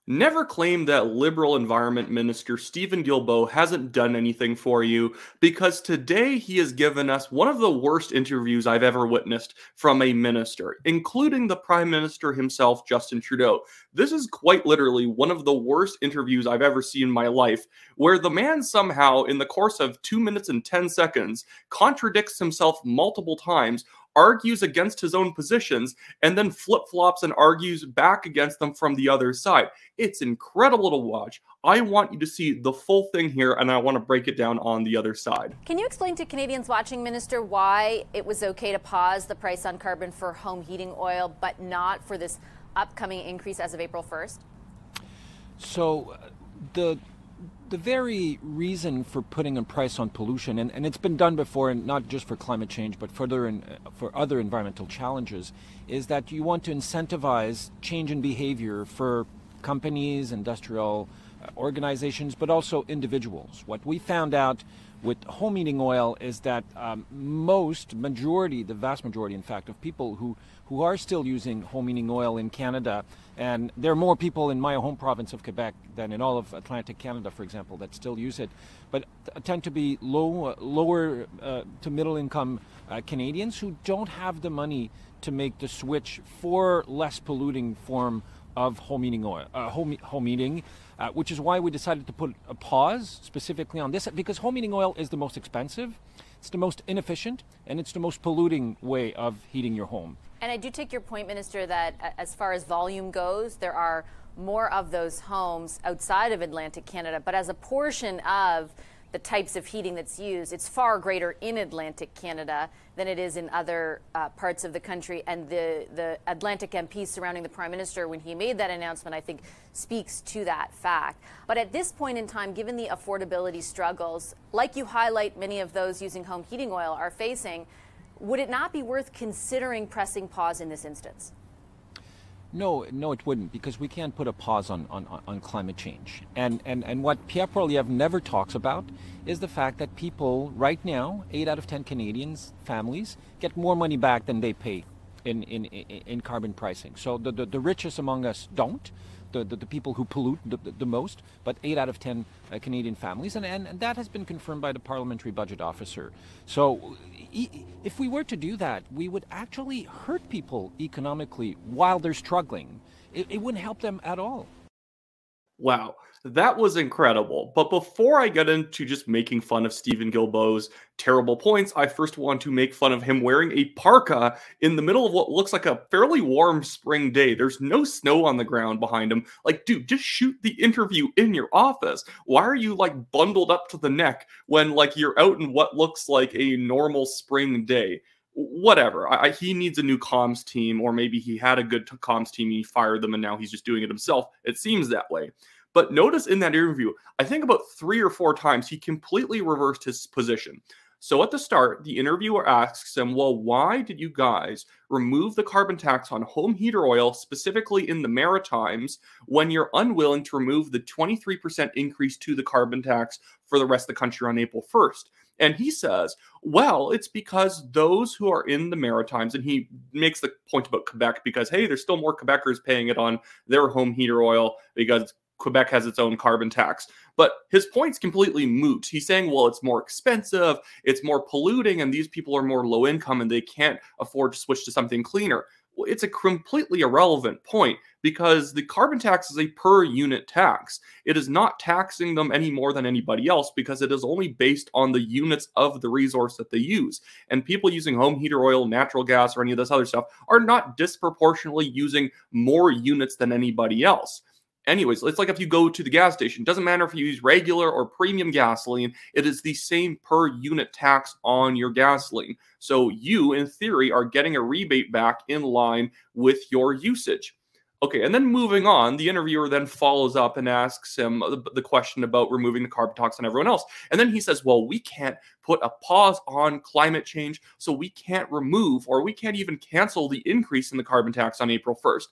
Never claim that Liberal Environment Minister Stephen Guilbeault hasn't done anything for you, because today he has given us one of the worst interviews I've ever witnessed from a minister, including the Prime Minister himself, Justin Trudeau. This is quite literally one of the worst interviews I've ever seen in my life, where the man somehow, in the course of 2 minutes and 10 seconds, contradicts himself multiple times, argues against his own positions, and then flip-flops and argues back against them from the other side. It's incredible to watch. I want you to see the full thing here, and I want to break it down on the other side. Can you explain to Canadians watching, Minister, why it was okay to pause the price on carbon for home heating oil, but not for this upcoming increase as of April 1st? So the very reason for putting a price on pollution, and it's been done before, and not just for climate change, but for other environmental challenges, is that you want to incentivize change in behavior for companies, industrial organizations, but also individuals. What we found out with home heating oil is that the vast majority, in fact, of people who are still using home heating oil in Canada, and there are more people in my home province of Quebec than in all of Atlantic Canada, for example, that still use it, but tend to be lower to middle income Canadians who don't have the money to make the switch for less polluting form of home heating oil, home heating, which is why we decided to put a pause specifically on this, because home heating oil is the most expensive, it's the most inefficient, and it's the most polluting way of heating your home. And I do take your point, Minister, that as far as volume goes, there are more of those homes outside of Atlantic Canada, but as a portion of the types of heating that's used, it's far greater in Atlantic Canada than it is in other parts of the country. And the Atlantic MP surrounding the Prime Minister, when he made that announcement, I think speaks to that fact. But at this point in time, given the affordability struggles, like you highlight many of those using home heating oil are facing, would it not be worth considering pressing pause in this instance? No, it wouldn't, because we can't put a pause on climate change. And what Pierre Poilievre never talks about is the fact that people right now, 8 out of 10 Canadians, families, get more money back than they pay in carbon pricing. So the richest among us don't. The people who pollute the most, but 8 out of 10 Canadian families, and that has been confirmed by the Parliamentary Budget Officer. So if we were to do that, we would actually hurt people economically while they're struggling. It wouldn't help them at all. Wow, that was incredible. But before I get into just making fun of Stephen Guilbeault's terrible points, I first want to make fun of him wearing a parka in the middle of what looks like a fairly warm spring day. There's no snow on the ground behind him. Like, dude, just shoot the interview in your office. Why are you like bundled up to the neck when like you're out in what looks like a normal spring day? Whatever. He needs a new comms team, or maybe he had a good comms team, he fired them, and now he's just doing it himself. It seems that way. But notice in that interview, I think about 3 or 4 times, he completely reversed his position. So at the start, the interviewer asks him, well, why did you guys remove the carbon tax on home heater oil, specifically in the Maritimes, when you're unwilling to remove the 23% increase to the carbon tax for the rest of the country on April 1st? And he says, well, it's because those who are in the Maritimes, and he makes the point about Quebec because, hey, there's still more Quebecers paying it on their home heater oil because Quebec has its own carbon tax. But his point's completely moot. He's saying, well, it's more expensive, it's more polluting, and these people are more low income and they can't afford to switch to something cleaner. Well, it's a completely irrelevant point because the carbon tax is a per unit tax. It is not taxing them any more than anybody else because it is only based on the units of the resource that they use. And people using home heater oil, natural gas, or any of this other stuff are not disproportionately using more units than anybody else. Anyways, it's like if you go to the gas station, it doesn't matter if you use regular or premium gasoline, it is the same per unit tax on your gasoline. So you, in theory, are getting a rebate back in line with your usage. Okay, and then moving on, the interviewer then follows up and asks him the question about removing the carbon tax on everyone else. And then he says, well, we can't put a pause on climate change, so we can't remove or we can't even cancel the increase in the carbon tax on April 1st.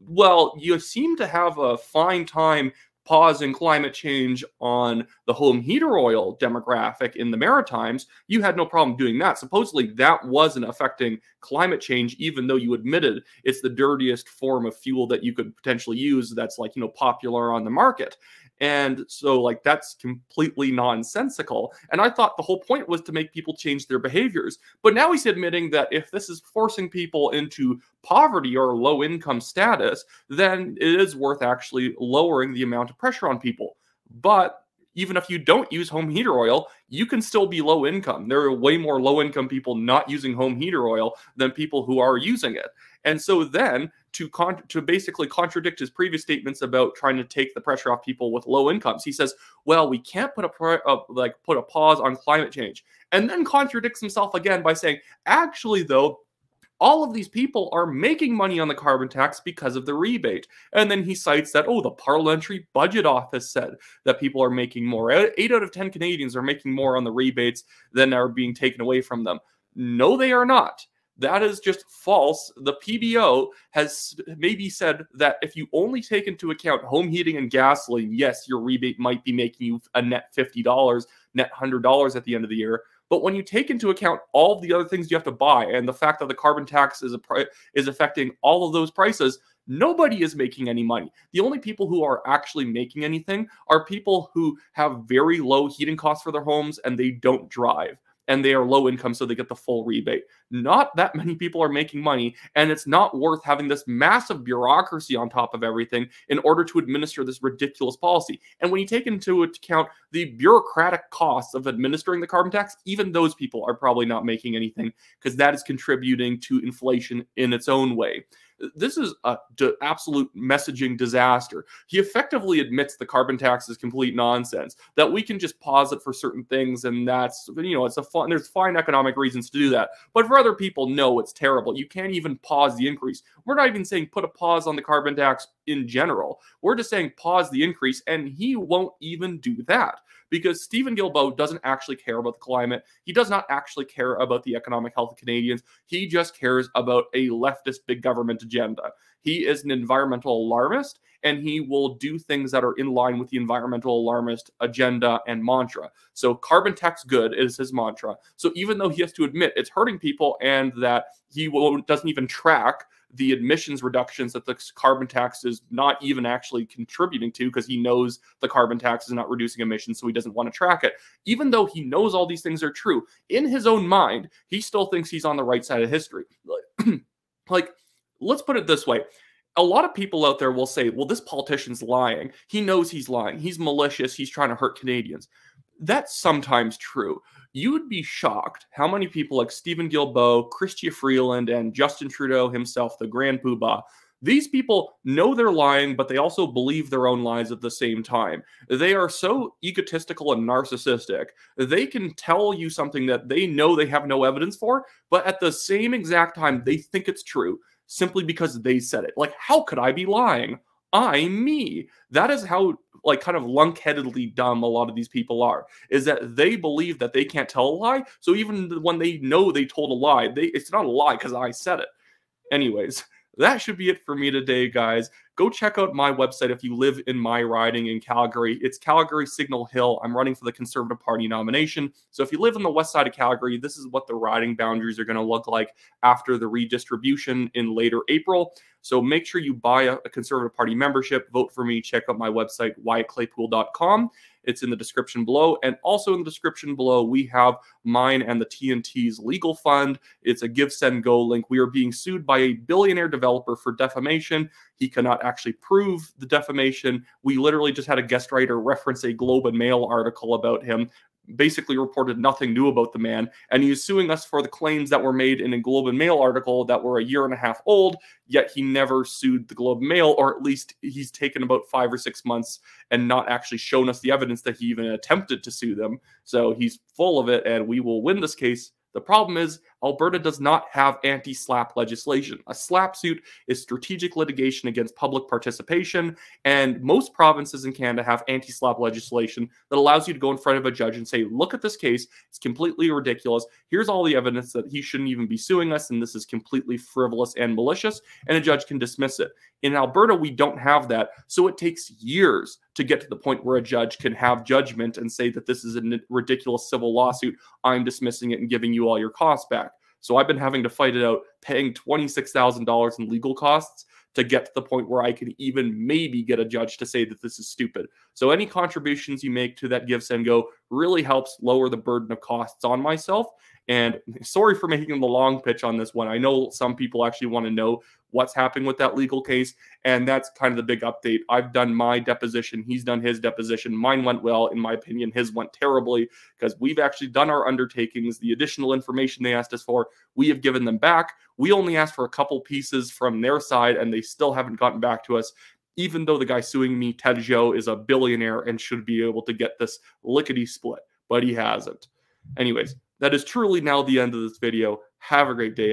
Well, you seem to have a fine time pausing climate change on the home heater oil demographic in the Maritimes, you had no problem doing that. Supposedly that wasn't affecting climate change, even though you admitted it's the dirtiest form of fuel that you could potentially use that's like, popular on the market. And so like that's completely nonsensical. And I thought the whole point was to make people change their behaviors. But now he's admitting that if this is forcing people into poverty or low income status, then it is worth actually lowering the amount of pressure on people. But even if you don't use home heater oil, you can still be low income. There are way more low income people not using home heater oil than people who are using it. And so then to basically contradict his previous statements about trying to take the pressure off people with low incomes, he says, well, we can't put a pause on climate change. And then contradicts himself again by saying, actually, though, all of these people are making money on the carbon tax because of the rebate. And then he cites that, the Parliamentary Budget Office said that people are making more. 8 out of 10 Canadians are making more on the rebates than are being taken away from them. No, they are not. That is just false. The PBO has maybe said that if you only take into account home heating and gasoline, yes, your rebate might be making you a net $50, net $100 at the end of the year. But when you take into account all of the other things you have to buy and the fact that the carbon tax is affecting all of those prices, nobody is making any money. The only people who are actually making anything are people who have very low heating costs for their homes and they don't drive. And they are low income, so they get the full rebate. Not that many people are making money, and it's not worth having this massive bureaucracy on top of everything in order to administer this ridiculous policy. And when you take into account the bureaucratic costs of administering the carbon tax, even those people are probably not making anything because that is contributing to inflation in its own way. This is an absolute messaging disaster. He effectively admits the carbon tax is complete nonsense, that we can just pause it for certain things, and that's, there's fine economic reasons to do that. But for other people, no, it's terrible. You can't even pause the increase. We're not even saying put a pause on the carbon tax in general. We're just saying pause the increase, and he won't even do that. Because Stephen Guilbeault doesn't actually care about the climate. He does not actually care about the economic health of Canadians. He just cares about a leftist big government agenda. He is an environmental alarmist, and he will do things that are in line with the environmental alarmist agenda and mantra. So carbon tax good is his mantra. So even though he has to admit it's hurting people and that he doesn't even track the emissions reductions that the carbon tax is not even actually contributing to, because he knows the carbon tax is not reducing emissions, so he doesn't want to track it. Even though he knows all these things are true, in his own mind, he still thinks he's on the right side of history. Let's put it this way. A lot of people out there will say, well, this politician's lying. He knows he's lying. He's malicious. He's trying to hurt Canadians. That's sometimes true. You would be shocked how many people like Stephen Guilbeault, Chrystia Freeland, and Justin Trudeau himself, the Grand Poobah, these people know they're lying, but they also believe their own lies at the same time. They are so egotistical and narcissistic. They can tell you something that they know they have no evidence for, but at the same exact time, they think it's true simply because they said it. Like, how could I be lying? I'm me. That is how kind of lunkheadedly dumb a lot of these people are, is that they believe that they can't tell a lie. So even when they know they told a lie, it's not a lie because I said it. Anyways, that should be it for me today, guys. Go check out my website if you live in my riding in Calgary. It's Calgary Signal Hill. I'm running for the Conservative Party nomination. So if you live on the west side of Calgary, this is what the riding boundaries are going to look like after the redistribution in later April. So make sure you buy a Conservative Party membership. Vote for me. Check out my website, WyattClaypool.com. It's in the description below. And also in the description below, we have mine and the TNT's legal fund. It's a Give, Send, Go link. We are being sued by a billionaire developer for defamation. He cannot actually prove the defamation. We literally just had a guest writer reference a Globe and Mail article about him, basically reported nothing new about the man, and he's suing us for the claims that were made in a Globe and Mail article that were a year and a half old, yet he never sued the Globe and Mail, or at least he's taken about 5 or 6 months and not actually shown us the evidence that he even attempted to sue them. So he's full of it, and we will win this case. The problem is Alberta does not have anti-SLAPP legislation. A SLAPP suit is strategic litigation against public participation, and most provinces in Canada have anti-SLAPP legislation that allows you to go in front of a judge and say, look at this case, it's completely ridiculous, here's all the evidence that he shouldn't even be suing us, and this is completely frivolous and malicious, and a judge can dismiss it. In Alberta, we don't have that, so it takes years to get to the point where a judge can have judgment and say that this is a ridiculous civil lawsuit, I'm dismissing it and giving you all your costs back. So I've been having to fight it out, paying $26,000 in legal costs to get to the point where I can even maybe get a judge to say that this is stupid. So any contributions you make to that Give, Send, Go really helps lower the burden of costs on myself. And sorry for making the long pitch on this one. I know some people actually want to know what's happening with that legal case, and that's kind of the big update. I've done my deposition. He's done his deposition. Mine went well. In my opinion, his went terribly because we've actually done our undertakings. The additional information they asked us for, we have given them back. We only asked for a couple pieces from their side, and they still haven't gotten back to us, even though the guy suing me, Ted Joe, is a billionaire and should be able to get this lickety split, but he hasn't. Anyways, that is truly now the end of this video. Have a great day, everyone.